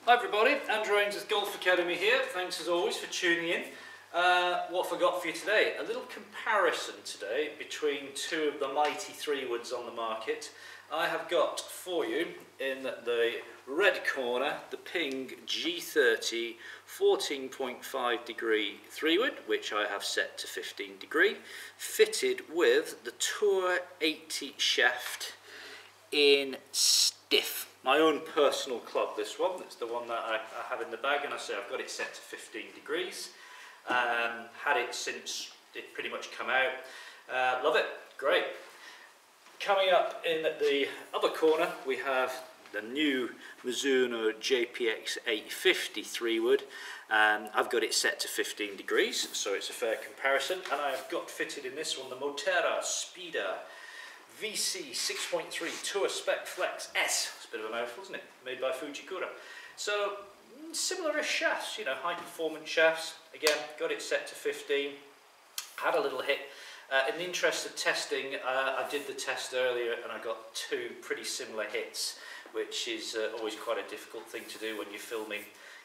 Hi everybody, Andrew Ainsworth Golf Academy here. Thanks as always for tuning in. What have I got for you today? A little comparison today between two of the mighty 3-woods on the market. I have got for you in the red corner the Ping G30 14.5 degree 3-wood, which I have set to 15 degree, fitted with the Tour 80 shaft in stiff. My own personal club, this one. It's the one that I have in the bag, and I say I've got it set to 15 degrees. Had it since it pretty much come out. Love it, great. Coming up in the other corner, we have the new Mizuno JPX 850 3-wood. I've got it set to 15 degrees, so it's a fair comparison. And I have got fitted in this one the Motera Speeder VC 6.3 Tour Spec Flex S. It's a bit of a mouthful, isn't it? Made by Fujikura. So, similar-ish shafts, you know, high-performance shafts. Again, got it set to 15. Had a little hit. In the interest of testing, I did the test earlier and I got two pretty similar hits, which is always quite a difficult thing to do when you're filming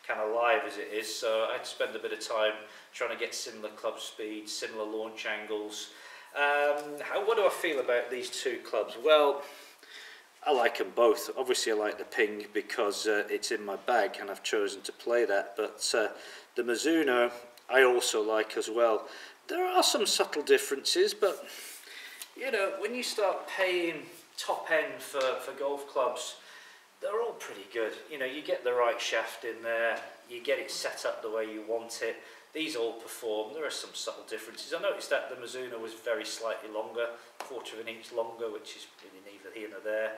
kind of live as it is. So I had to spend a bit of time trying to get similar club speeds, similar launch angles. What do I feel about these two clubs? Well, I like them both. Obviously I like the Ping because it's in my bag and I've chosen to play that, but the Mizuno I also like as well. There are some subtle differences, but you know, when you start paying top end for golf clubs, they're all pretty good. You know, you get the right shaft in there, you get it set up the way you want it. These all perform. There are some subtle differences. I noticed that the Mizuno was very slightly longer, 1/4 inch longer, which is really neither here nor there.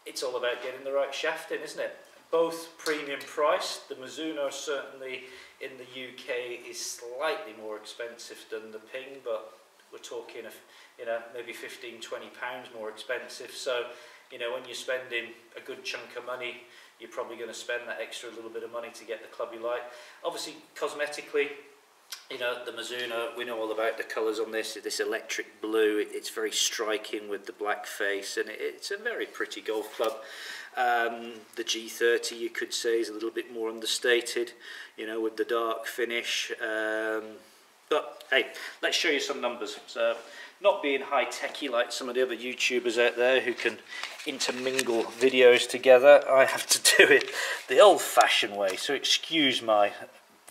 It's all about getting the right shaft in, isn't it? Both premium price. The Mizuno certainly in the UK is slightly more expensive than the Ping, but we're talking of, you know, maybe 15–20 pounds more expensive. So, you know, when you're spending a good chunk of money, you're probably going to spend that extra little bit of money to get the club you like. Obviously, cosmetically, you know, the Mizuno, we know all about the colours on this electric blue. It's very striking with the black face, and it's a very pretty golf club. The G30, you could say, is a little bit more understated, you know, with the dark finish. But hey, let's show you some numbers. So, not being high-techy like some of the other YouTubers out there who can intermingle videos together, I have to do it the old-fashioned way. So excuse my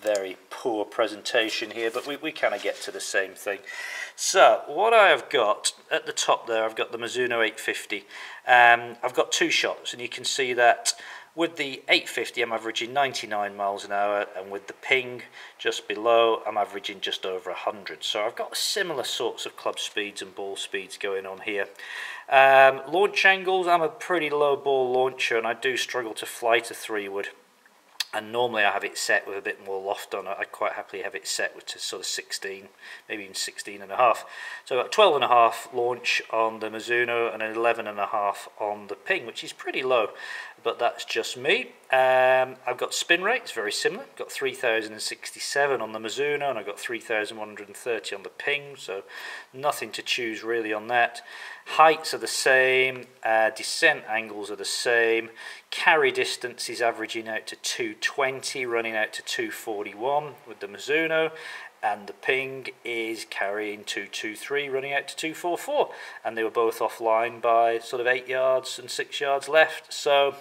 very poor presentation here, but we kind of get to the same thing. So what I have got at the top there, I've got the Mizuno 850. I've got two shots, and you can see that with the 850 I'm averaging 99 miles an hour, and with the Ping just below I'm averaging just over 100. So I've got similar sorts of club speeds and ball speeds going on here. Launch angles, I'm a pretty low ball launcher and I do struggle to fly to 3-wood. And normally I have it set with a bit more loft on it. I quite happily have it set with to sort of 16, maybe even 16.5. So I've got 12.5 launch on the Mizuno and an 11.5 on the Ping, which is pretty low, but that's just me. I've got spin rates, very similar. I've got 3,067 on the Mizuno and I've got 3,130 on the Ping, so nothing to choose really on that. Heights are the same, descent angles are the same, carry distance is averaging out to 220, running out to 241 with the Mizuno, and the Ping is carrying 223, running out to 244, and they were both offline by sort of 8 yards and 6 yards left. So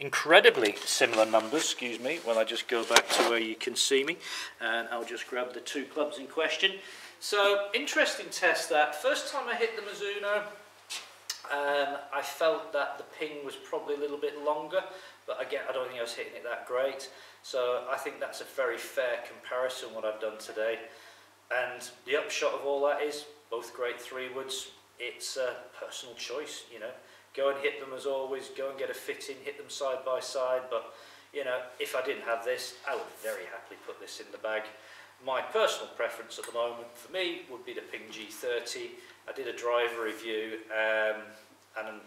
incredibly similar numbers. Excuse me while I just go back to where you can see me, and I'll just grab the two clubs in question. So interesting test that. First time I hit the Mizuno, I felt that the Ping was probably a little bit longer, but again I don't think I was hitting it that great. So I think that's a very fair comparison what I've done today. And the upshot of all that is both great 3-woods. It's a personal choice, you know. Go and hit them as always, go and get a fitting, hit them side by side. But you know, if I didn't have this, I would very happily put this in the bag. My personal preference at the moment for me would be the Ping G30. I did a driver review and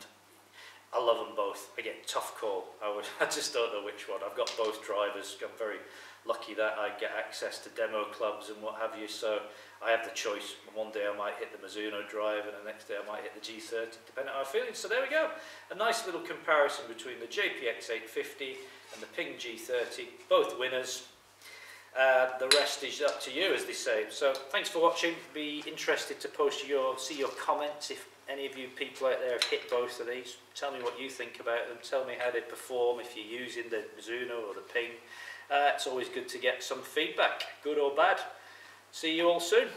I love them both. Again, tough call. I just don't know which one. I've got both drivers. I'm very lucky that I get access to demo clubs and what have you, so I have the choice. One day I might hit the Mizuno drive and the next day I might hit the G30, depending on how I'm feeling. So there we go. A nice little comparison between the JPX 850 and the Ping G30. Both winners. The rest is up to you, as they say. So thanks for watching. Be interested to see your comments if any of you people out there have hit both of these. Tell me what you think about them. Tell me how they perform if you're using the Mizuno or the Ping. It's always good to get some feedback, good or bad. See you all soon.